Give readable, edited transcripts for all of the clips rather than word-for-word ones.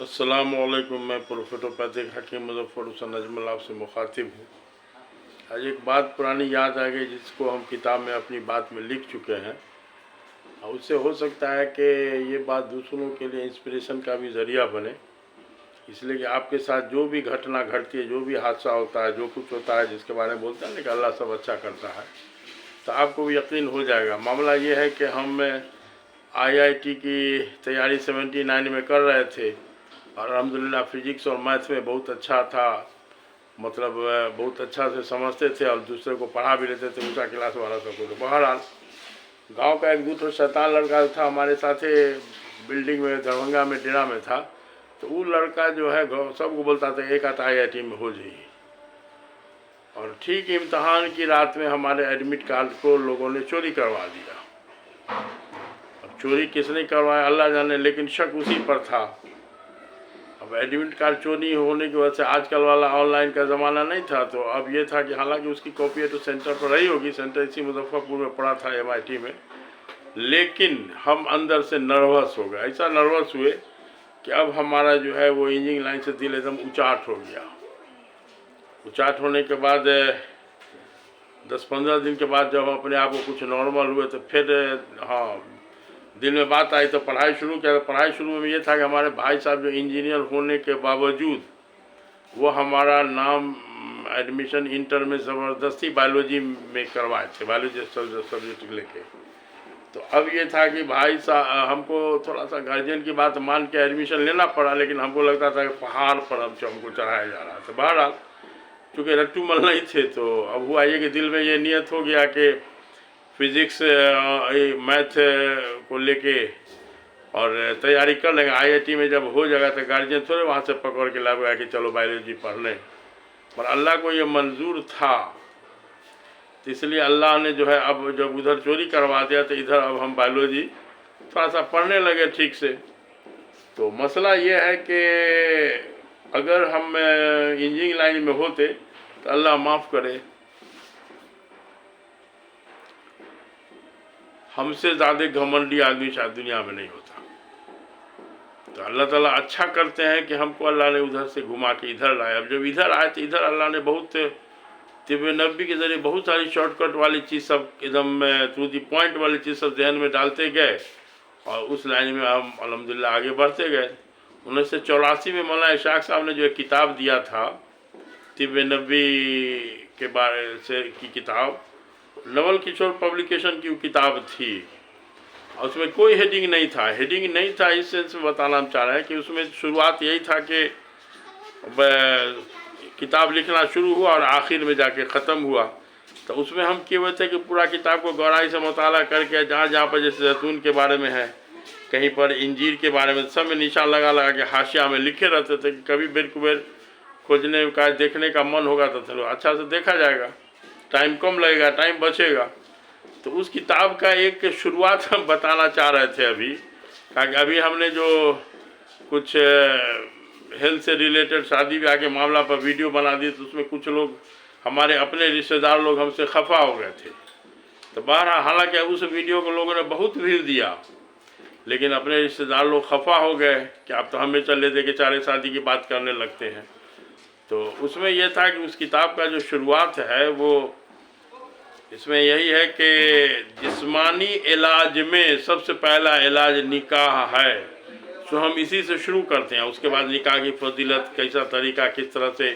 अस्सलामुअलैकुम। मैं प्रोफेटोपैथिक हकीम मुज़फ़्फ़र हुसैन अजमल आपसे मुखातिब हूँ। आज एक बात पुरानी याद आ गई जिसको हम किताब में अपनी बात में लिख चुके हैं और उससे हो सकता है कि ये बात दूसरों के लिए इंस्पिरेशन का भी ज़रिया बने। इसलिए कि आपके साथ जो भी घटना घटती है, जो भी हादसा होता है, जो कुछ होता है, जिसके बारे में बोलते हैं ना कि अल्लाह सब अच्छा करता है, तो आपको भी यकीन हो जाएगा। मामला ये है कि हम IIT की तैयारी 79 में कर रहे थे और अल्हम्दुलिल्लाह फ़िज़िक्स और मैथ में बहुत अच्छा था, मतलब बहुत अच्छा से समझते थे और दूसरे को पढ़ा भी लेते थे, ऊँचा क्लास वाला सबको। तो बहरहाल गांव का एक दूसरा शैतान लड़का था हमारे साथ बिल्डिंग में दरभंगा में डेरा में था। तो वो लड़का जो है सबको बोलता था एक आता IIT में हो जाइए। और ठीक इम्तहान की रात में हमारे एडमिट कार्ड को लोगों ने चोरी करवा दिया। अब चोरी किसने करवाया अल्लाह जाने, लेकिन शक उसी पर था। अब एडमिट कार्ड चोरी होने की वजह से आजकल वाला ऑनलाइन का ज़माना नहीं था, तो अब ये था कि हालांकि उसकी कॉपी तो सेंटर पर रही होगी, सेंटर इसी मुजफ्फरपुर में पड़ा था MIT में, लेकिन हम अंदर से नर्वस हो गए। ऐसा नर्वस हुए कि अब हमारा जो है वो इंजीनियरिंग लाइन से दिल एकदम उचाट हो गया। उचाट होने के बाद 10-15 दिन के बाद जब हम अपने आप को कुछ नॉर्मल हुए तो फिर दिल में बात आई तो पढ़ाई शुरू किया। तो पढ़ाई शुरू में ये था कि हमारे भाई साहब जो इंजीनियर होने के बावजूद वो हमारा नाम एडमिशन इंटर में ज़बरदस्ती बायोलॉजी में करवाए थे, बायोलॉजी सब्जेक्ट लेके। तो अब ये था कि भाई साहब हमको थोड़ा सा गार्जियन की बात मान के एडमिशन लेना पड़ा, लेकिन हमको लगता था कि पहाड़ पर अब हमको चढ़ाया जा रहा था। बहरहाल चूँकि रट्टू मल नहीं थे, तो अब हुआ ये कि दिल में ये नियत हो गया कि फिज़िक्स मैथ को लेके और तैयारी कर लेंगे। IIT में जब हो जाएगा तो गार्जियन थोड़े वहाँ से पकड़ के लाएगा कि चलो बायोलॉजी पढ़ लें, पर अल्लाह को ये मंजूर था। तो इसलिए अल्लाह ने जो है अब जब उधर चोरी करवा दिया तो इधर अब हम बायोलॉजी थोड़ा सा पढ़ने लगे ठीक से। तो मसला ये है कि अगर हम इंजीनियरिंग लाइन में होते तो अल्लाह माफ़ करे, हमसे ज़्यादा घमंडी आदमी शायद दुनिया में नहीं होता। तो अल्लाह ताला अच्छा करते हैं कि हमको अल्लाह ने उधर से घुमा के इधर लाया। अब जब इधर आए तो इधर अल्लाह ने बहुत तिब नबी के ज़रिए बहुत सारी शॉर्टकट वाली चीज़ सब एकदम टू दी पॉइंट वाली चीज़ सब जहन में डालते गए और उस लाइन में हम अल्हम्दुलिल्लाह आगे बढ़ते गए। 1984 में मौलाना इशक़ साहब ने जो एक किताब दिया था तिब नबी के बारे से की किताब, नवल किशोर पब्लिकेशन की किताब थी और उसमें कोई हेडिंग नहीं था। हेडिंग नहीं था इस सेंस में बताना हम चाह रहे हैं कि उसमें शुरुआत यही था कि किताब लिखना शुरू हुआ और आखिर में जाके ख़त्म हुआ। तो उसमें हम किए हुए थे कि पूरा किताब को गहराई से मुताला करके जहाँ जहाँ पर जैसे जैतून के बारे में है, कहीं पर इंजीर के बारे में, सब में निशान लगा लगा के हाशिया में लिखे रहते थे कि कभी बेर कुबेर खोजने का देखने का मन होगा तो चलो अच्छा से देखा जाएगा, टाइम कम लगेगा, टाइम बचेगा। तो उस किताब का एक शुरुआत हम बताना चाह रहे थे अभी, ताकि अभी हमने जो कुछ हेल्थ से रिलेटेड शादी ब्याह के मामला पर वीडियो बना दी तो उसमें कुछ लोग हमारे अपने रिश्तेदार लोग हमसे खफा हो गए थे। तो बहरहाल हालांकि उस वीडियो को लोगों ने बहुत भीड़ दिया, लेकिन अपने रिश्तेदार लोग खफा हो गए कि आप तो हमें चले दे के चारे शादी की बात करने लगते हैं। तो उसमें यह था कि उस किताब का जो शुरुआत है वो इसमें यही है कि जिस्मानी इलाज में सबसे पहला इलाज निकाह है, तो हम इसी से शुरू करते हैं। उसके बाद निकाह की फजीलत, कैसा तरीका, किस तरह से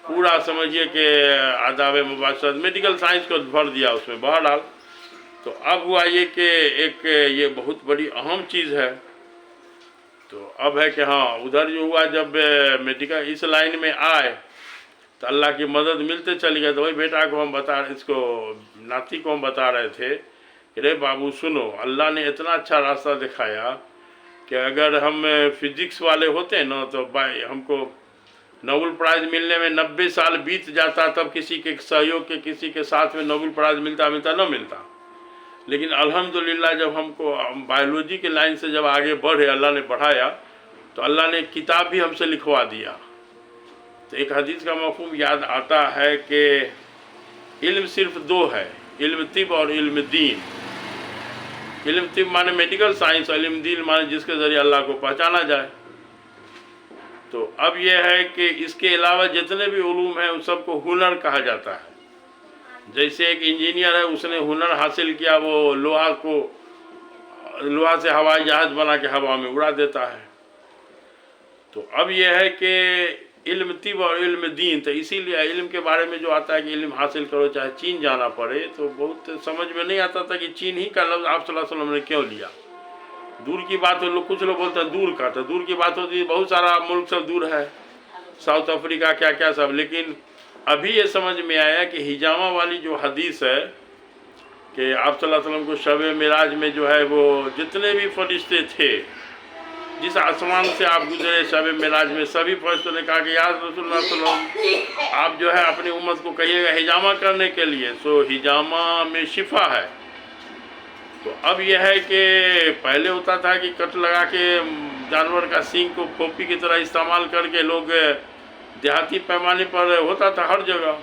पूरा समझिए कि आदाब मुबाशरत, मेडिकल साइंस को भर दिया उसमें। बहरहाल तो अब हुआ ये कि एक ये बहुत बड़ी अहम चीज़ है। तो अब है कि हाँ उधर जो हुआ जब मेडिकल इस लाइन में आए तो अल्लाह की मदद मिलते चली गई। तो वही बेटा को हम इसको नाती को हम बता रहे थे कि रे बाबू सुनो, अल्लाह ने इतना अच्छा रास्ता दिखाया कि अगर हम फिज़िक्स वाले होते ना तो भाई हमको नोबेल प्राइज़ मिलने में 90 साल बीत जाता, तब किसी के सहयोग के किसी के साथ में नोबेल प्राइज़ मिलता न मिलता। लेकिन अल्हम्दुलिल्लाह जब हमको बायोलॉजी के लाइन से जब आगे बढ़े, अल्लाह ने बढ़ाया, तो अल्लाह ने किताब भी हमसे लिखवा दिया। तो एक हदीस का मफ़हूम याद आता है कि इल्म सिर्फ दो है, इल्म तिब और इल्म दीन। इल्म तिब माने मेडिकल साइंस और इल्म दीन माने जिसके ज़रिए अल्लाह को पहचाना जाए। तो अब यह है कि इसके अलावा जितने भी उलूम हैं उन सबको हुनर कहा जाता है। जैसे एक इंजीनियर है, उसने हुनर हासिल किया, वो लोहा से हवाई जहाज़ बना के हवा में उड़ा देता है। तो अब यह है कि इल्म तिब और इल्म दीन, तो इसीलिए इल्म के बारे में जो आता है कि इल्म हासिल करो चाहे चीन जाना पड़े, तो बहुत समझ में नहीं आता था कि चीन ही का लफ्ज़ आप सल्लल्लाहु अलैहि वसल्लम ने क्यों लिया। दूर की बात हो, कुछ लोग बोलते हैं दूर का, तो दूर की बात होती है, बहुत सारा मुल्क सब दूर है, साउथ अफ्रीका क्या क्या सब। लेकिन अभी ये समझ में आया कि हिजामा वाली जो हदीस है कि आप सल्लल्लाहु अलैहि वसल्लम को शब मिराज में जो है वो जितने भी फरिश्ते थे, जिस आसमान से आप गुजरे शब मिराज में, सभी फरिश्तों ने कहा कि या रसूलुल्लाह सल्लल्लाहु अलैहि वसल्लम आप जो है अपनी उम्मत को कहिएगा हिजामा करने के लिए, सो हिजामा में शिफा है। तो अब यह है कि पहले होता था कि कट लगा के जानवर का सींग को खोपी की तरह इस्तेमाल करके लोग देहाती पैमाने पर होता था हर जगह।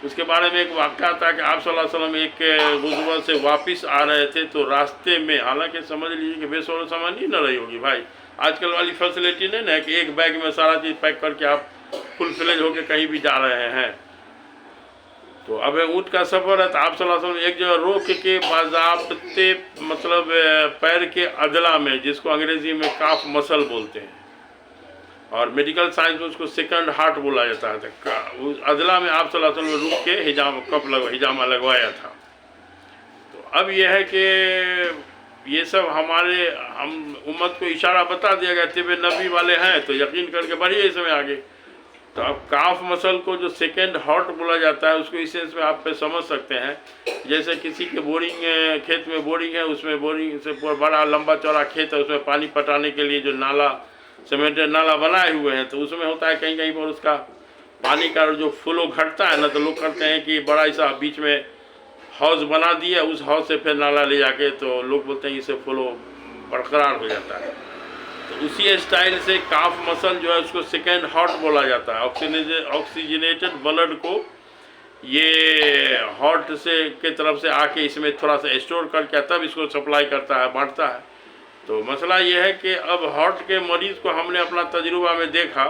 उसके बारे में एक वाक़या था कि आप सल्लल्लाहु अलैहि वसल्लम एक गुज़वा से वापस आ रहे थे, तो रास्ते में, हालांकि समझ लीजिए कि बेसोर सामान ही न रही होगी भाई, आजकल वाली फैसिलिटी नहीं ना कि एक बैग में सारा चीज़ पैक करके आप फुल फ्लेज होकर कहीं भी जा रहे हैं। तो अब ऊँट का सफ़र है, तो आप सल्लल्लाहु अलैहि वसल्लम एक जगह रोक के बाज़ाब्ते मतलब पैर के अदला में, जिसको अंग्रेज़ी में काफ मसल बोलते हैं और मेडिकल साइंस में उसको सेकंड हार्ट बोला जाता है, उस अदला में आप सल्लल्लाहु अलैहि वसल्लम रुक के हिजामा लगवाया था। तो अब यह है कि ये सब हम उम्मत को इशारा बता दिया गया, तिब नबी वाले हैं तो यकीन करके बढ़िए इसमें आगे। तो अब काफ मसल को जो सेकेंड हार्ट बोला जाता है, उसको इस सेंस में आप पे समझ सकते हैं, जैसे किसी के खेत में बोरिंग है, उसमें बोरिंग से बड़ा लंबा चौड़ा खेत है, उसमें पानी पटाने के लिए जो नाला, सीमेंटेड नाला बनाए हुए हैं, तो उसमें होता है कहीं कहीं पर उसका पानी का जो फ्लो घटता है ना, तो लोग करते हैं कि बड़ा ऐसा बीच में हौज बना दिया, उस हौज से फिर नाला ले जाके, तो लोग बोलते हैं इससे फ्लो बरकरार हो जाता है। तो उसी स्टाइल से काफ मसल जो है उसको सेकेंड हार्ट बोला जाता है। ऑक्सीजनेटेड ब्लड को ये हार्ट से के तरफ से आके इसमें थोड़ा सा स्टोर करके तब इसको सप्लाई करता है, बांटता है। तो मसला ये है कि अब हार्ट के मरीज़ को हमने अपना तजुर्बा में देखा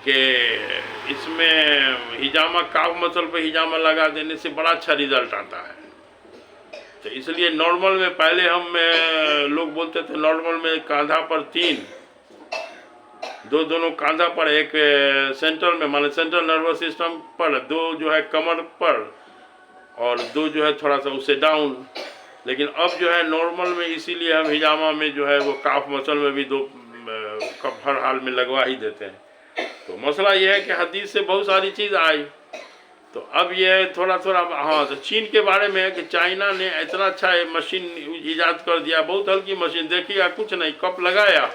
कि इसमें हिजामा, काफ मसल पे हिजामा लगा देने से बड़ा अच्छा रिज़ल्ट आता है। तो इसलिए नॉर्मल में पहले हम लोग बोलते थे नॉर्मल में कांधा पर 3, दोनों कांधा पर, एक सेंटर में माने सेंट्रल नर्वस सिस्टम पर, 2 जो है कमर पर और 2 जो है थोड़ा सा उससे डाउन। लेकिन अब जो है नॉर्मल में, इसीलिए हम हिजामा में जो है वो काफ मसल में भी 2 कप हर हाल में लगवा ही देते हैं। तो मसला ये है कि हदीस से बहुत सारी चीज़ आई। तो अब ये थोड़ा हाँ, तो चीन के बारे में है कि चाइना ने इतना अच्छा मशीन ईजाद कर दिया, बहुत हल्की मशीन, देखिएगा कुछ नहीं, कप लगाया,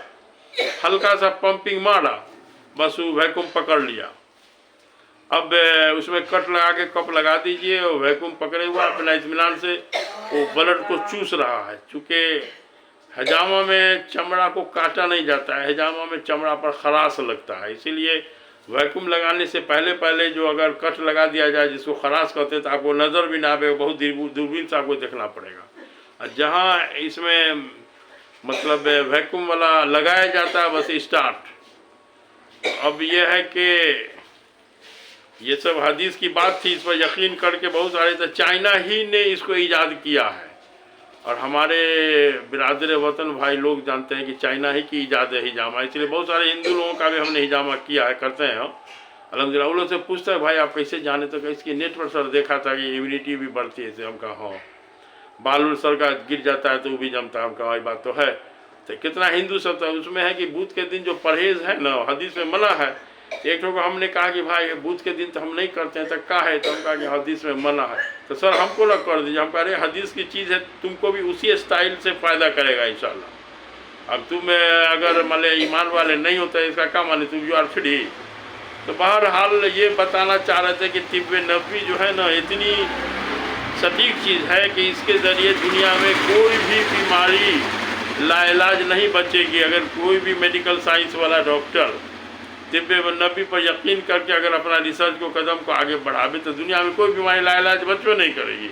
हल्का सा पंपिंग मारा, बस वो वैक्यूम पकड़ लिया। अब उसमें कट लगा के कप लगा दीजिए, वो वैक्यूम पकड़े हुआ अपना इत्मीनान से वो ब्लड को चूस रहा है। चूँकि हिजामा में चमड़ा को काटा नहीं जाता है, हिजामा में चमड़ा पर खराश लगता है, इसीलिए वैक्यूम लगाने से पहले जो अगर कट लगा दिया जाए जिसको खराश कहते हैं, तो आपको नज़र भी ना आवे, बहुत दूरबीन से आपको देखना पड़ेगा। और जहाँ इसमें मतलब वैक्यूम वाला लगाया जाता है बस स्टार्ट। अब यह है कि ये सब हदीस की बात थी, इस पर यकीन करके बहुत सारे, तो चाइना ही ने इसको ईजाद किया है और हमारे बिरादर वतन भाई लोग जानते हैं कि चाइना ही की ईजाद है हिजामा, इसलिए बहुत सारे हिंदू लोगों का भी हमने हिजामा किया है, करते हैं हम अल्हम्दुलिल्लाह। उन लोग से पूछते हैं भाई आप कैसे जाने, तो इसकी नेट पर सर देखा था कि इम्यूनिटी भी बढ़ती है इससे। हम कहा हाँ, बाल सर का गिर जाता है तो वो भी जमता है। हम कहा बात तो है। तो कितना हिंदू सब था उसमें है कि बुध के दिन जो परहेज़ है ना, हदीस में मना है। एक लोग हमने कहा कि भाई बुध के दिन तो हम नहीं करते हैं, तो क्या है, तो हम कहा कि हदीस में मना है। तो सर हमको ना कर दीजिए। हम कह रहे हदीस की चीज़ है, तुमको भी उसी स्टाइल से फ़ायदा करेगा इंशाल्लाह। अब तुम अगर मान ईमान वाले नहीं होते, इसका क्या माने, तुम यू आर फ्री। तो बहरहाल ये बताना चाह रहे थे कि तिब्ब नबवी जो है ना, इतनी सटीक चीज़ है कि इसके ज़रिए दुनिया में कोई भी बीमारी लाइलाज नहीं बचेगी। अगर कोई भी मेडिकल साइंस वाला डॉक्टर तिब्ब नबी पर यकीन करके अगर अपना रिसर्च को कदम को आगे बढ़ावे, तो दुनिया में कोई बीमारी लाइलाज बचवे नहीं करेगी।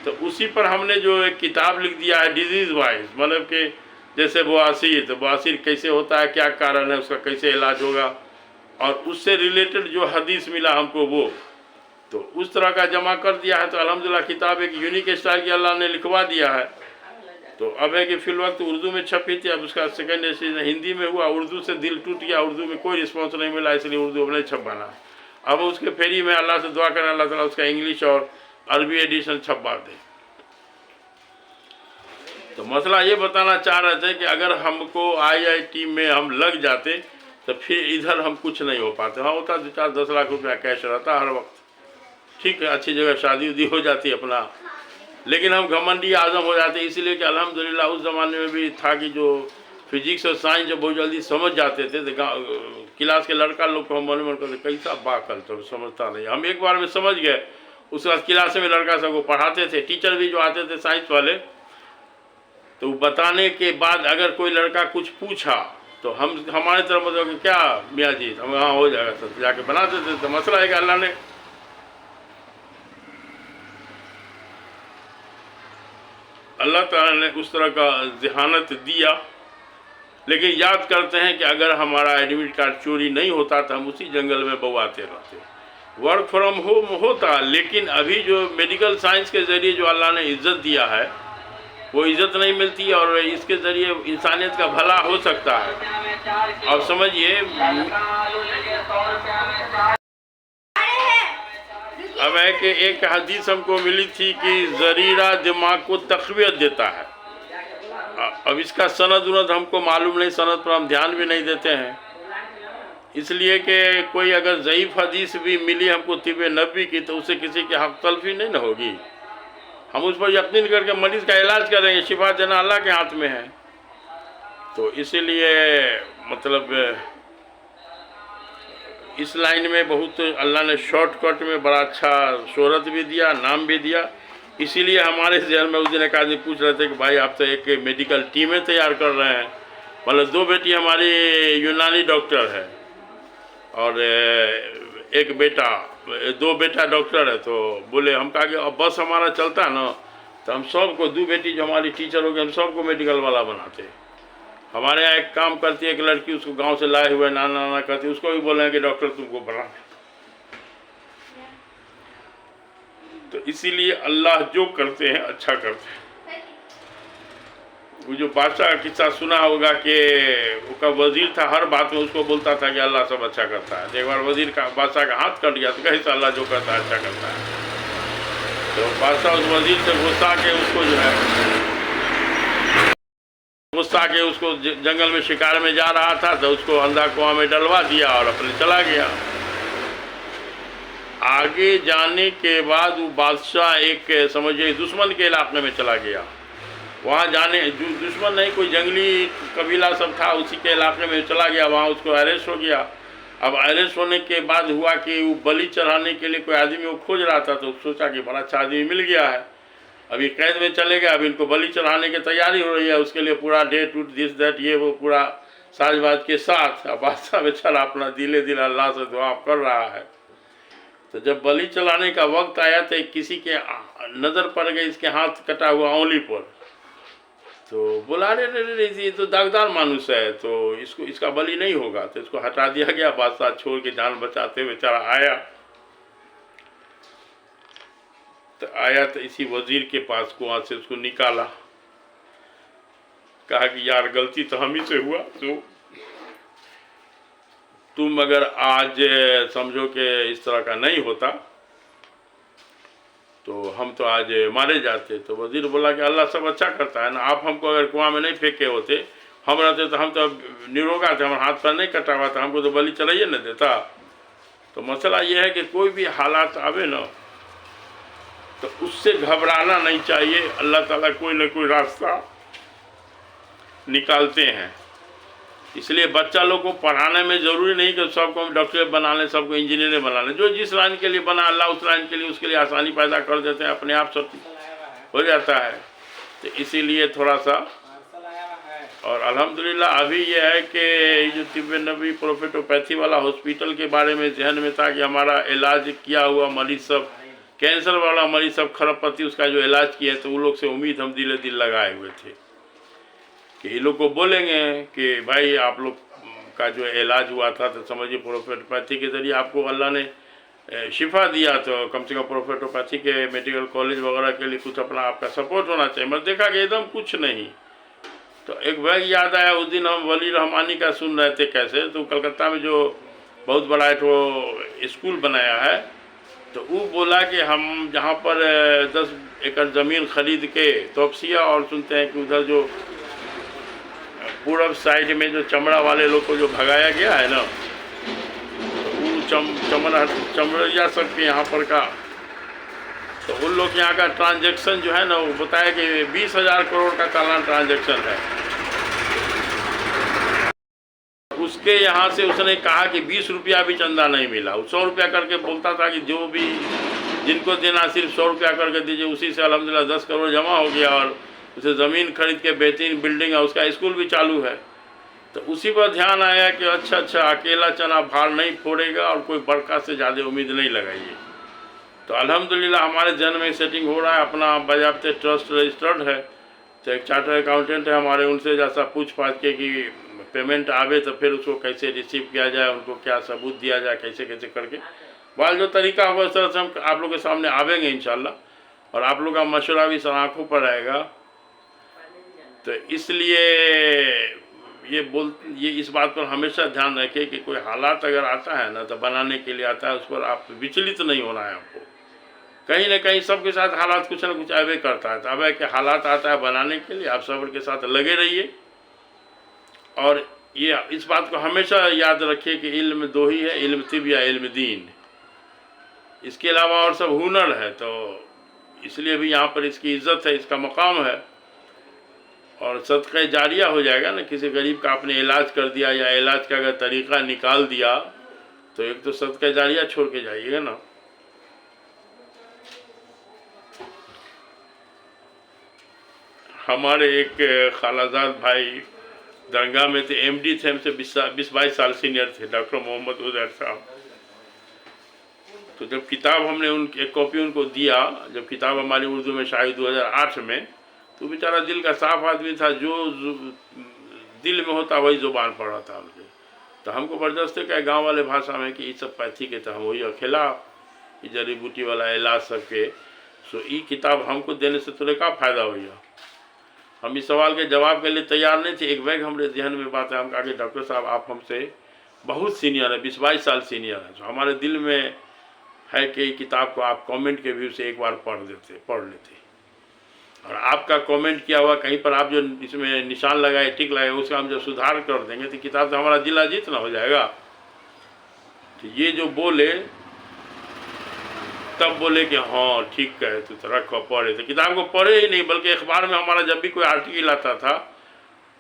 तो उसी पर हमने जो एक किताब लिख दिया है डिजीज़ वाइज, मतलब कि जैसे बवासीर, तो बवासीर कैसे होता है, क्या कारण है उसका, कैसे इलाज होगा, और उससे रिलेटेड जो हदीस मिला हमको वो तो उस तरह का जमा कर दिया है। तो अल्हम्दुलिल्लाह किताब एक यूनिक स्टाइल की अल्लाह ने लिखवा दिया है। तो अब है कि फिल वक्त उर्दू में छपी थी, अब उसका सेकेंड एडिशन हिंदी में हुआ। उर्दू से दिल टूट गया, उर्दू में कोई रिस्पॉन्स नहीं मिला, इसलिए उर्दू अब नहीं छपवाना है। अब उसके फेरी में अल्लाह से दुआ करें अल्लाह ताला उसका इंग्लिश और अरबी एडिशन छपवा दे। तो मसला ये बताना चाह रहे थे कि अगर हमको IIT में हम लग जाते तो फिर इधर हम कुछ नहीं हो पाते। हाँ होता 2-4-10 लाख रुपया कैश रहता हर वक्त, ठीक है, अच्छी जगह शादी उदी हो जाती अपना, लेकिन हम घमंडी आजम हो जाते। इसलिए कि अल्हम्दुलिल्लाह उस ज़माने में भी था कि जो फिजिक्स और साइंस जब बहुत जल्दी समझ जाते थे तो क्लास के लड़का लोग को हम मन मन करते कैसा बाकल तो समझता नहीं। हम एक बार में समझ गए, उसके बाद क्लास में लड़का सबको पढ़ाते थे, टीचर भी जो आते थे साइंस वाले, तो बताने के बाद अगर कोई लड़का कुछ पूछा तो हम हमारे तरफ मतलब कि क्या मियाँ जी, हम हाँ हो जाएगा सर, जाके बनाते थे। तो मसला है कि अल्लाह ताला ने उस तरह का जहानत दिया। लेकिन याद करते हैं कि अगर हमारा एडमिट कार्ड चोरी नहीं होता तो हम उसी जंगल में बवाते रहते। वर्क फ्रॉम होम होता, लेकिन अभी जो मेडिकल साइंस के ज़रिए जो अल्लाह ने इज़्ज़त दिया है वो इज़्ज़त नहीं मिलती, और इसके ज़रिए इंसानियत का भला हो सकता है। अब समझिए, अब है कि एक हदीस हमको मिली थी कि ज़रीरा दिमाग को तक़वियत देता है। अब इसका सनद उनद हमको मालूम नहीं, सनद पर हम ध्यान भी नहीं देते हैं, इसलिए कि कोई अगर ज़ईफ़ हदीस भी मिली हमको तिब नबी की तो उससे किसी की हक़ तलफ़ी नहीं न होगी। हम उस पर यकीन करके मरीज़ का इलाज करेंगे, शिफा देना अल्लाह के हाथ में है। तो इसीलिए मतलब इस लाइन में बहुत अल्लाह ने शॉर्टकट में बड़ा अच्छा शोहरत भी दिया, नाम भी दिया। इसीलिए हमारे जहन में उस दिन एक आदमी पूछ रहे थे कि भाई आप तो एक मेडिकल टीमें तैयार कर रहे हैं, मतलब 2 बेटी हमारी यूनानी डॉक्टर है और एक बेटा, 2 बेटा डॉक्टर है। तो बोले, हम कहा कि अब बस हमारा चलता है ना तो हम सबको 2 बेटी जो हमारी टीचर हो गई हम सबको मेडिकल वाला बनाते। हमारे यहाँ एक काम करती है एक लड़की, उसको गांव से लाए हुए नाना नाना करती, उसको भी बोलेंगे कि डॉक्टर तुमको बना। तो इसीलिए अल्लाह जो करते हैं अच्छा करते हैं। वो जो बादशाह का किस्सा सुना होगा कि उसका वजीर था, हर बात में उसको बोलता था कि अल्लाह सब अच्छा करता है। एक बार वजीर का बादशाह का हाथ कट गया तो कैसे अल्लाह जो करता है अच्छा करता है। तो बादशाह उस वजीर से गुस्सा के उसको जो है गुस्सा के उसको जंगल में शिकार में जा रहा था तो उसको अंधा कुआं में डलवा दिया और अपने चला गया। आगे जाने के बाद वो बादशाह एक समझिए दुश्मन के इलाके में चला गया। वहाँ जाने दुश्मन नहीं, कोई जंगली कबीला सब था, उसी के इलाके में चला गया। वहाँ उसको अरेस्ट हो गया। अब अरेस्ट होने के बाद हुआ कि वो बलि चढ़ाने के लिए कोई आदमी वो खोज रहा था, तो सोचा कि बड़ा अच्छा आदमी मिल गया है, अभी कैद में चले गए, अब इनको बलि चढ़ाने की तैयारी हो रही है। उसके लिए पूरा डेट उट दिस दैट ये वो पूरा साजबाज के साथ बादशाह बेचारा अपना दिले दिल अल्लाह से दुआ कर रहा है। तो जब बलि चलाने का वक्त आया तो किसी के नज़र पड़ गई इसके हाथ कटा हुआ उंगली पर, तो बोला अरे ये तो दागदार मानुस है, तो इसको इसका बलि नहीं होगा, तो इसको हटा दिया गया। बादशाह छोड़ के जान बचाते बेचारा आया। तो आया तो इसी वजीर के पास कुआं से उसको निकाला, कहा कि यार गलती तो हम ही से हुआ, तो तुम अगर आज समझो कि इस तरह का नहीं होता तो हम तो आज मारे जाते। तो वजीर बोला कि अल्लाह सब अच्छा करता है ना, आप हमको अगर कुआं में नहीं फेंके होते, हम रहते तो हम तो निरोगा थे, हमारा हाथ पैर नहीं कटा हुआ था, हमको तो बलि चलाइए न देता। तो मसला ये है कि कोई भी हालात आवे ना तो उससे घबराना नहीं चाहिए। अल्लाह ताला कोई ना कोई रास्ता निकालते हैं। इसलिए बच्चा लोग को पढ़ाने में ज़रूरी नहीं कि सबको डॉक्टर बना लें, सबको इंजीनियर बना लें। जो जिस लाइन के लिए बना अल्लाह उस लाइन के लिए उसके लिए आसानी पैदा कर देते हैं, अपने आप सब हो जाता है। तो इसीलिए थोड़ा सा, और अल्हम्दुलिल्लाह अभी ये है कि जो तिब्बे नबी प्रोफेटोपैथी वाला हॉस्पिटल के बारे में जहन में था कि हमारा इलाज किया हुआ मरीज़ सब, कैंसर वाला मरीज़ सब खरबपति उसका जो इलाज किया, तो वो लोग से उम्मीद हम दिले दिल लगाए हुए थे। कि ये लोग को बोलेंगे कि भाई आप लोग का जो इलाज हुआ था तो समझिए प्रोफेटोपैथी के ज़रिए आपको अल्लाह ने शिफा दिया, तो कम से कम प्रोफेटोपैथी के मेडिकल कॉलेज वगैरह के लिए कुछ अपना आपका सपोर्ट होना चाहिए। मैं देखा कि एकदम कुछ नहीं। तो एक वही याद आया, उस दिन हम वली रहमानी का सुन रहे थे कैसे, तो कलकत्ता में जो बहुत बड़ा एक वो स्कूल बनाया है, तो वो बोला कि हम जहाँ पर 10 एकड़ ज़मीन खरीद के तोपसिया, और सुनते हैं कि उधर जो पूरब साइड में जो चमड़ा वाले लोग को जो भगाया गया है ना, तो वो चमड़िया सब के यहाँ पर का, तो उन लोग यहाँ का ट्रांजैक्शन जो है ना, वो बताया कि 20,000 करोड़ का सालाना ट्रांजैक्शन है। उसके यहाँ से उसने कहा कि 20 रुपया भी चंदा नहीं मिला। वो 100 रुपया करके बोलता था कि जो भी जिनको देना सिर्फ 100 रुपया करके दीजिए। उसी से अल्हम्दुलिल्लाह 10 करोड़ जमा हो गया, और उसे ज़मीन खरीद के बेहतरीन बिल्डिंग है, उसका स्कूल भी चालू है। तो उसी पर ध्यान आया कि अच्छा अकेला चना भार नहीं फोड़ेगा, और कोई बरका से ज़्यादा उम्मीद नहीं लगाइए। तो अल्हम्दुलिल्लाह हमारे जन में सेटिंग हो रहा है, अपना बाज़ाब्ते ट्रस्ट रजिस्टर्ड है। तो एक चार्टर अकाउंटेंट है हमारे, उनसे जैसा पूछ पाछ के कि पेमेंट आवे तो फिर उसको कैसे रिसीव किया जाए, उनको क्या सबूत दिया जाए, कैसे कैसे करके वाल जो तरीका होगा उस तरह से हम आप लोग के सामने आवेंगे इंशाल्लाह, और आप लोग का मशवरा भी सर आँखों पर रहेगा। तो इसलिए ये इस बात पर हमेशा ध्यान रखें कि कोई हालात अगर आता है ना, तो बनाने के लिए आता है, उस पर आप विचलित नहीं होना है। आपको कहीं ना कहीं सबके साथ हालात कुछ ना कुछ आवे करता है, तो अब के हालात आता है बनाने के लिए, आप सब्र के साथ लगे रहिए। और ये इस बात को हमेशा याद रखिए कि इल्म दो ही है, इल्म तिब या इल्म दीन। इसके अलावा और सब हुनर है, तो इसलिए भी यहाँ पर इसकी इज्जत है, इसका मकाम है। और सदक़े जारिया हो जाएगा ना, किसी गरीब का आपने इलाज कर दिया, या इलाज का अगर तरीक़ा निकाल दिया, तो एक तो सदक़े जारिया छोड़ के जाइएगा ना। हमारे एक खालाजाद भाई दरगाह में थे, एमडी थे, हमसे 20-22 साल सीनियर थे, डॉक्टर मोहम्मद उजैर साहब। तो जब किताब हमने एक कॉपी उनको दिया, जब किताब हमारी उर्दू में शायद 2008 में, तो बेचारा दिल का साफ आदमी था, जो दिल में होता वही ज़ुबान पढ़ रहा था उनके। तो हमको बर्दाश्त क्या गाँव वाले भाषा में कि ये सब पैथी के, तो हम वही अकेला ये जड़ी बूटी वाला इलाज सबके, सो ये किताब हमको देने से तुरे का फ़ायदा हो गया। हम इस सवाल के जवाब के लिए तैयार नहीं थे। एक बैग हमारे जहन में बात है, हम कहा कि डॉक्टर साहब आप हमसे बहुत सीनियर है, 20-22 साल सीनियर है, तो हमारे दिल में है कि किताब को आप कमेंट के व्यू से एक बार पढ़ लेते, और आपका कमेंट किया हुआ कहीं पर आप जो इसमें निशान लगाए, टिक लगाए, उसका हम जो सुधार कर देंगे तो किताब से हमारा दिल अजीत ना हो जाएगा। तो ये जो बोले तब बोले कि हाँ ठीक है, तो रखो पढ़े, तो किताब को पढ़े ही नहीं, बल्कि अखबार में हमारा जब भी कोई आर्टिकल आता था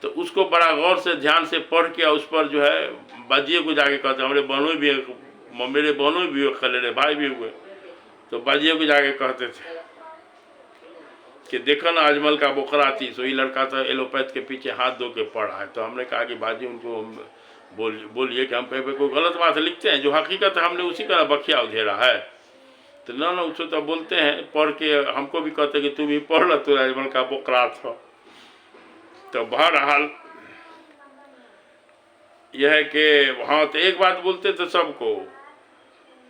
तो उसको बड़ा गौर से ध्यान से पढ़ के उस पर जो है बाजिए को जाके कहते, हमारे बहनों भी, मेरे बहनों भी हुए, खलेरे भाई भी हुए, तो बाजिए को जाके कहते थे कि देखो ना अजमल का बुखरा थी, सो ये लड़का तो एलोपैथ के पीछे हाथ धो के पढ़ा है। तो हमने कहा कि बाजी उनको बोलिए कि हम पे कोई गलत बात लिखते हैं, जो हकीकत है हमने उसी का बखिया उधेरा है। तो ना उसको तो बोलते हैं, पढ़ के हमको भी कहते कि तू भी पढ़ लो, तो अजमल का बुखरा था। तो बहरहाल यह है कि हाँ, तो एक बात बोलते थे सबको,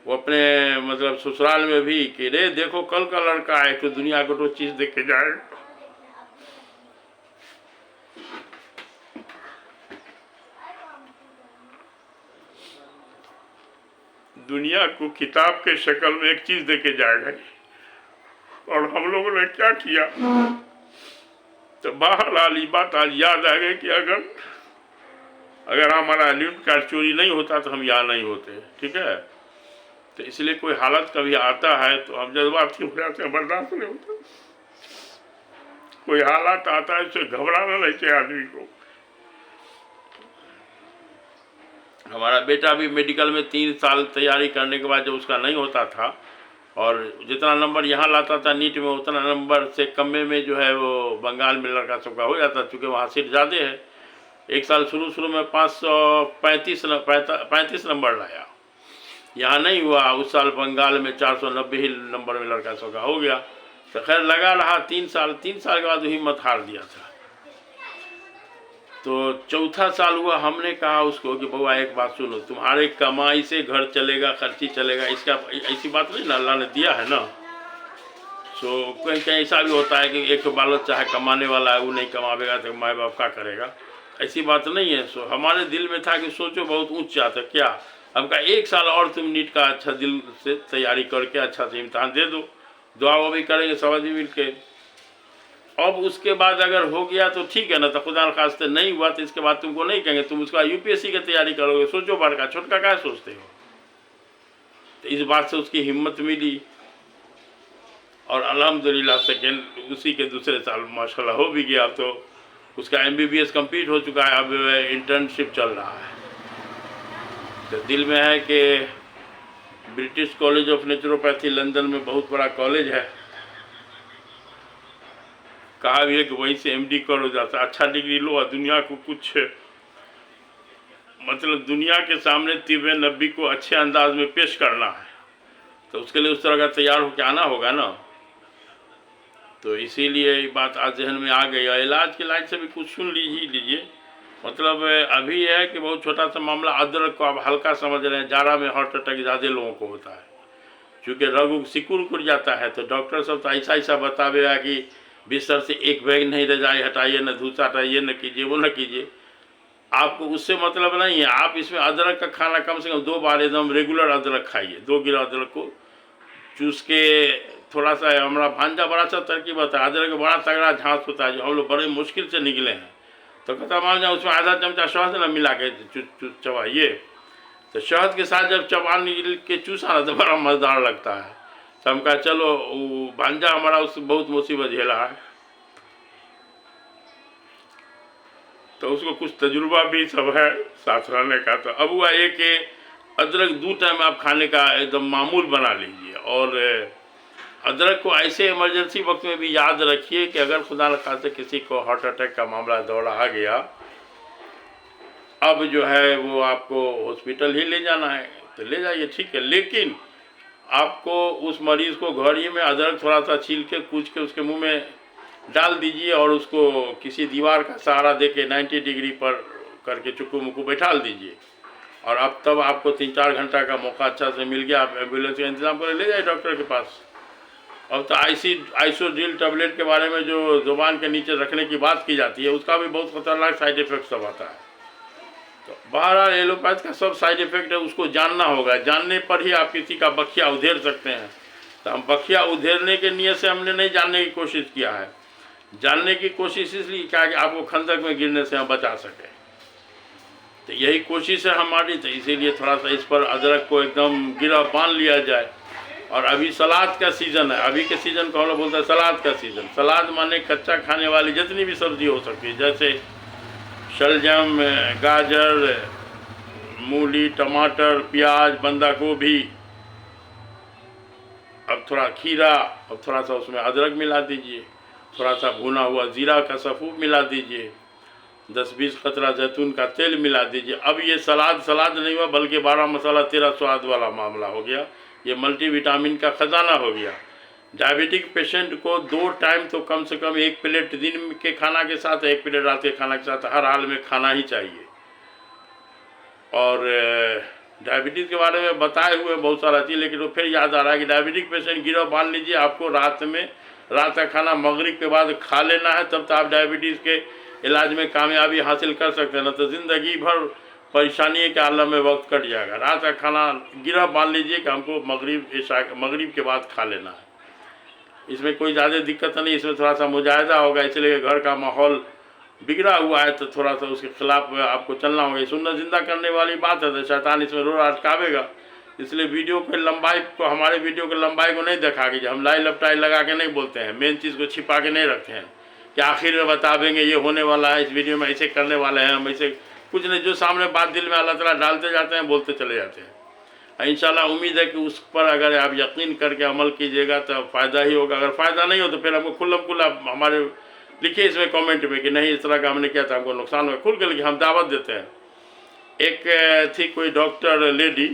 वो अपने मतलब ससुराल में भी कि रे देखो कल का लड़का है, तो दुनिया को तो चीज़ देख के जाएगा। दुनिया को किताब के शक्ल में एक चीज़ देके जाएगा, और हम लोगों ने क्या किया। तो बहरहाल बात आज याद आ गई कि अगर हमारा एलिमेंट कार्ड चोरी नहीं होता तो हम यहाँ नहीं होते, ठीक है। तो इसलिए कोई हालत कभी आता है तो हम जज्बाती हो जाते हैं, बर्दाश्त नहीं होता। कोई हालत आता है उससे घबराना नहीं चाहिए आदमी को। हमारा बेटा भी मेडिकल में 3 साल तैयारी करने के बाद जब उसका नहीं होता था, और जितना नंबर यहाँ लाता था नीट में, उतना नंबर से कम में जो है वो बंगाल में लड़का सबका हो जाता, चूँकि वहाँ सीट ज़्यादा है। एक साल शुरू में 535 नंबर लाया, यहाँ नहीं हुआ। उस साल बंगाल में 490 ही नंबर में लड़का सबका हो गया। तो खैर लगा रहा 3 साल के बाद हिम्मत हार दिया था। तो चौथा साल हुआ, हमने कहा उसको कि बउआ एक बात सुनो, तुम्हारे कमाई से घर चलेगा, खर्ची चलेगा, इसका ऐसी बात नहीं ना, अल्लाह ने दिया है ना। सो कहीं कहीं ऐसा भी होता है कि एक बाल बच्चा है कमाने वाला है, वो नहीं कमावेगा तो माँ बाप क्या करेगा, ऐसी बात नहीं है। सो हमारे दिल में था कि सोचो बहुत ऊंचा था क्या, हम कहा एक साल और तुम नीट का अच्छा दिल से तैयारी करके अच्छा से इम्तहान दे दो, दुआ वो भी करेंगे सब आदमी मिल के। अब उसके बाद अगर हो गया तो ठीक है ना, तो खुदा खास्ते नहीं हुआ तो इसके बाद तुमको नहीं कहेंगे, तुम उसका यूपीएससी की तैयारी करोगे, सोचो बड़का छोटका क्या सोचते हो। तो इस बात से उसकी हिम्मत मिली और अल्हम्दुलिल्लाह सेकेंड उसी के दूसरे साल माशाल्लाह हो भी गया। अब तो उसका एमबीबीएस कंप्लीट हो चुका है, अब इंटर्नशिप चल रहा है। तो दिल में है कि British college of naturopathy London में बहुत बड़ा कॉलेज है, कहा भी है कि वहीं से एमडी करो, जाता अच्छा डिग्री लो और दुनिया को कुछ मतलब दुनिया के सामने तिब नबी को अच्छे अंदाज में पेश करना है, तो उसके लिए उस तरह का तैयार होकर आना होगा ना। तो इसीलिए ये बात आज जहन में आ गई। और इलाज के लाइन से भी कुछ सुन लीजिए। मतलब अभी है कि बहुत छोटा सा मामला, अदरक को आप हल्का समझ रहे हैं, जाड़ा में हार्ट अटैक ज़्यादा लोगों को होता है, क्योंकि रग सिकुड़ कुड़ जाता है। तो डॉक्टर सब तो ऐसा ऐसा बतावेगा कि बिस्तर से एक बैग नहीं रजाई हटाइए, न धूसा हटाइए, न कीजिए, वो न कीजिए। आपको उससे मतलब नहीं है, आप इसमें अदरक का खाना कम से कम 2 बार एकदम रेगुलर अदरक खाइए। 2 गिरा अदरक को चूस के, थोड़ा सा हमारा भांजा बड़ा सा तरकीब होता है, अदरक बड़ा तगड़ा झांस होता है जो हम लोग बड़े मुश्किल से निकले हैं, तो कहता मान जाए उसमें आधा चमचा शहद ना मिला के चबाइए। तो शहद के साथ जब चबान के चूसा ना तो बड़ा मज़ेदार लगता है। तो हम कहा चलो भांजा हमारा उससे बहुत मुसीबत झेला है, तो उसको कुछ तजुर्बा भी सब है साथ रहने का। तो अब हुआ एक अदरक 2 टाइम आप खाने का एकदम मामूल बना लीजिए। और अदरक को ऐसे इमरजेंसी वक्त में भी याद रखिए कि अगर खुदा न खास्ते किसी को हार्ट अटैक का मामला दौड़ा आ गया, अब जो है वो आपको हॉस्पिटल ही ले जाना है तो ले जाइए, ठीक है, लेकिन आपको उस मरीज़ को घर ही में अदरक थोड़ा सा छील के कूच के उसके मुंह में डाल दीजिए और उसको किसी दीवार का सहारा दे के 90 डिग्री पर करके चुक्कू मुक्कू बैठाल दीजिए। और अब तब आपको 3-4 घंटा का मौका अच्छा से मिल गया, आप एम्बुलेंस का इंतज़ाम करें, ले जाइए डॉक्टर के पास। अब तो आइसोडिल टैबलेट के बारे में जो ज़ुबान के नीचे रखने की बात की जाती है, उसका भी बहुत ख़तरनाक साइड इफ़ेक्ट सब आता है। तो बहरहाल एलोपैथ का सब साइड इफ़ेक्ट है, उसको जानना होगा, जानने पर ही आप किसी का बखिया उधेर सकते हैं। तो हम बखिया उधेरने के नियत से हमने नहीं जानने की कोशिश किया है, जानने की कोशिश इसलिए क्या कि आपको खंदक में गिरने से हम बचा सकें। तो यही कोशिश है हमारी, तो इसीलिए थोड़ा सा इस पर अदरक को एकदम गिरा बांध लिया जाए। और अभी सलाद का सीज़न है, अभी के सीज़न को हम लोग बोलते हैं सलाद का सीज़न। सलाद माने कच्चा खाने वाली जितनी भी सब्जी हो सकती है, जैसे शलजम, गाजर, मूली, टमाटर, प्याज, बंदा गोभी, अब थोड़ा खीरा, अब थोड़ा सा उसमें अदरक मिला दीजिए, थोड़ा सा भुना हुआ ज़ीरा का सफ़ूफ मिला दीजिए, 10-20 कतरा जैतून का तेल मिला दीजिए। अब ये सलाद नहीं हुआ बल्कि 12 मसाला 13 स्वाद वाला मामला हो गया। ये मल्टीविटामिन का ख़जाना हो गया। डायबिटिक पेशेंट को 2 टाइम तो कम से कम 1 प्लेट दिन के खाना के साथ, 1 प्लेट रात के खाना के साथ हर हाल में खाना ही चाहिए। और डायबिटीज़ के बारे में बताए हुए बहुत सारा चीज़, लेकिन वो फिर याद आ रहा है कि डायबिटिक पेशेंट गिरह बांध लीजिए, आपको रात का खाना मगरिब के बाद खा लेना है, तब तो आप डायबिटीज़ के इलाज में कामयाबी हासिल कर सकते हैं, ना तो ज़िंदगी भर परेशानी के आलम में वक्त कट जाएगा। रात का खाना गिरह बांध लीजिए कि हमको मगरिब के बाद खा लेना है। इसमें कोई ज़्यादा दिक्कत नहीं, इसमें थोड़ा सा मुजाहिदा होगा, इसलिए घर का माहौल बिगड़ा हुआ है तो थोड़ा सा उसके खिलाफ आपको चलना होगा। सुन्नत जिंदा करने वाली बात है, तो शैतान इसमें रोड़ा अटकावेगा। इसलिए वीडियो के लंबाई को, हमारे वीडियो के लंबाई को नहीं देखा कि हम लाई लपटाई लगा के नहीं बोलते हैं, मेन चीज़ को छिपा के नहीं रखते हैं कि आखिर में बता देंगे ये होने वाला है, इस वीडियो में ऐसे करने वाले हैं, हम ऐसे कुछ नहीं, जो सामने बात दिल में अल्लाह ताला डालते जाते हैं, बोलते चले जाते हैं। इंशाल्लाह उम्मीद है कि उस पर अगर आप यकीन करके अमल कीजिएगा तो फ़ायदा ही होगा। अगर फ़ायदा नहीं हो तो फिर हमको खुल्ला हमारे लिखिए इसमें कमेंट में कि नहीं इस तरह का हमने किया था, हमको नुकसान हुआ, खुल के लिखिए, हम दावत देते हैं। एक थी कोई डॉक्टर लेडी,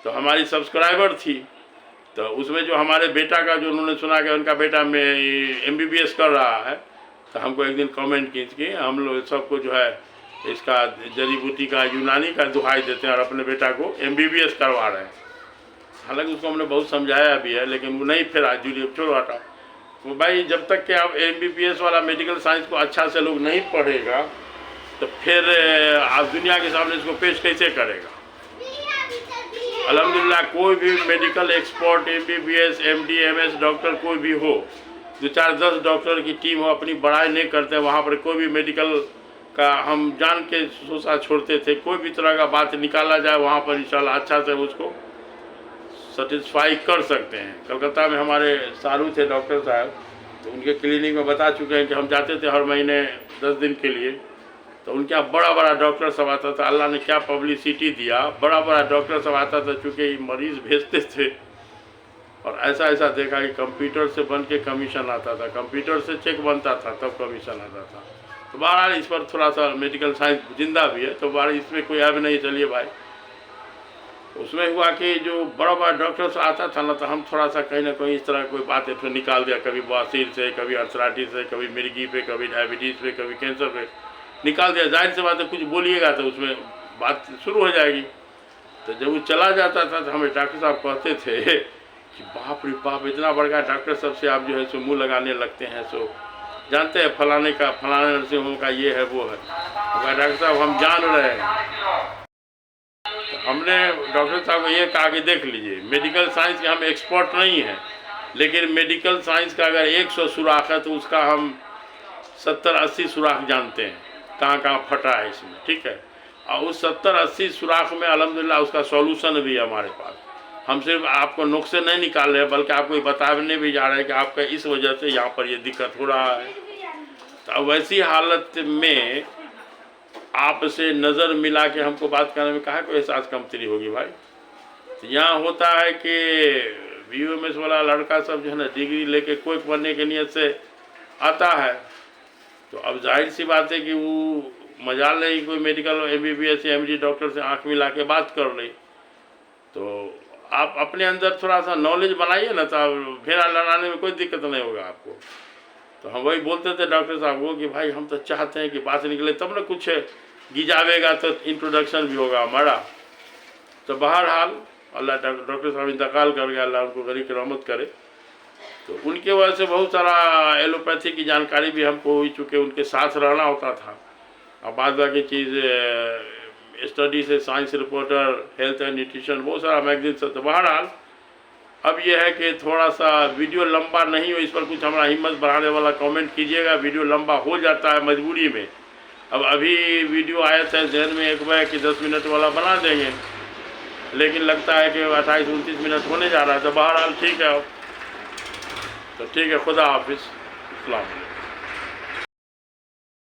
तो हमारी सब्सक्राइबर थी, तो उसमें जो हमारे बेटा का जो उन्होंने सुना कि उनका बेटा में MBBS कर रहा है, तो हमको एक दिन कमेंट की कि हम लोग सबको जो है इसका जड़ी बूटी का यूनानी का दुहाई देते हैं और अपने बेटा को MBBS करवा रहे हैं। हालांकि उसको हमने बहुत समझाया भी है, लेकिन वो नहीं फिर आज जूलियम छोड़ो हटा। तो भाई जब तक कि आप MBBS वाला मेडिकल साइंस को अच्छा से लोग नहीं पढ़ेगा तो फिर आप दुनिया के सामने इसको पेश कैसे करेगा। अल्हम्दुलिल्लाह कोई भी medical expert MBBS MD MS doctor कोई भी हो, 2-4-10 डॉक्टर की टीम हो, अपनी बड़ाई नहीं करते वहाँ पर कोई भी मेडिकल का हम जान के सोचा छोड़ते थे। कोई भी तरह का बात निकाला जाए वहाँ पर इंशाल्लाह अच्छा से उसको सेटिस्फाई कर सकते हैं। कलकत्ता में हमारे सारू थे डॉक्टर साहब, तो उनके क्लिनिक में बता चुके हैं कि हम जाते थे हर महीने 10 दिन के लिए, तो उनके यहाँ बड़ा बड़ा डॉक्टर सब आता था। अल्लाह ने क्या पब्लिसिटी दिया, बड़ा बड़ा डॉक्टर सब आता था, चूँकि मरीज़ भेजते थे। और ऐसा ऐसा देखा कि कंप्यूटर से बन के कमीशन आता था, कंप्यूटर से चेक बनता था तब कमीशन आता था। तो बहरहाल इस पर थोड़ा सा मेडिकल साइंस जिंदा भी है, तो बहरहाल इसमें कोई ऐब नहीं। चलिए भाई, उसमें हुआ कि जो बड़ा बड़ा डॉक्टर से आता था ना, तो हम थोड़ा सा कहीं ना कहीं इस तरह कोई बात तो निकाल दिया, कभी बवासीर से, कभी अर्थराइटिस से, कभी मिर्गी पे, कभी डायबिटीज़ पे, कभी कैंसर पे निकाल दिया। जाहिर सी बात है कुछ बोलिएगा तो उसमें बात शुरू हो जाएगी। तो जब वो चला जाता था तो हमें डॉक्टर साहब कहते थे कि बाप रे बाप, इतना बड़ा डॉक्टर साहब से आप जो है सो मुँह लगाने लगते हैं, सो जानते हैं फलाने का फलाने नर्सिंग होम का ये है वो है। डॉक्टर साहब हम जान रहे हैं। हमने डॉक्टर साहब को ये कहा कि देख लीजिए, मेडिकल साइंस के हम एक्सपर्ट नहीं हैं, लेकिन मेडिकल साइंस का अगर 100 सुराख है तो उसका हम 70-80 सुराख जानते हैं, कहाँ कहाँ फटा है इसमें, ठीक है। और उस 70-80 सुराख में अल्हम्दुलिल्लाह उसका सॉल्यूशन भी है हमारे पास। हम सिर्फ आपको नुक्से नहीं निकाल रहे हैं, बल्कि आपको ये बताने भी जा रहे हैं कि आपका इस वजह से यहाँ पर ये दिक्कत हो रहा है। तो वैसी हालत में आपसे नज़र मिला के हमको बात करने में कहा कोई एहसास कमतरी होगी भाई। तो यहाँ होता है कि BUMS वाला लड़का सब जो है ना, डिग्री लेके कोई बनने के नियत से आता है, तो अब जाहिर सी बात है कि वो मजाल नहीं कोई मेडिकल MBBS या MD डॉक्टर से आँख मिला के बात कर ले। तो आप अपने अंदर थोड़ा सा नॉलेज बनाइए ना, तो फेरा लड़ाने में कोई दिक्कत नहीं होगा आपको। तो हम वही बोलते थे डॉक्टर साहब को कि भाई हम तो चाहते हैं कि बात निकले तब ना कुछ गिजावेगा तो इंट्रोडक्शन भी होगा हमारा। तो बहरहाल अल्लाह डॉक्टर साहब इंतकाल कर गया, अल्लाह उनको गरीब की रहमत करे। तो उनके वजह से बहुत सारा एलोपैथी की जानकारी भी हमको हो चुके, उनके साथ रहना होता था। और बाद बाकी चीज़ स्टडी से science reporter, health and nutrition, बहुत सारा मैगजीन से। तो बहरहाल अब यह है कि थोड़ा सा वीडियो लंबा नहीं हो, इस पर कुछ हमारा हिम्मत बढ़ाने वाला कमेंट कीजिएगा। वीडियो लंबा हो जाता है मजबूरी में। अब अभी वीडियो आया था जहन में एक बार कि 10 मिनट वाला बना देंगे, लेकिन लगता है कि 28-29 मिनट होने जा रहा है। तो बहरहाल ठीक है, तो ठीक है, खुदा हाफिज़, अस्सलाम वालेकुम।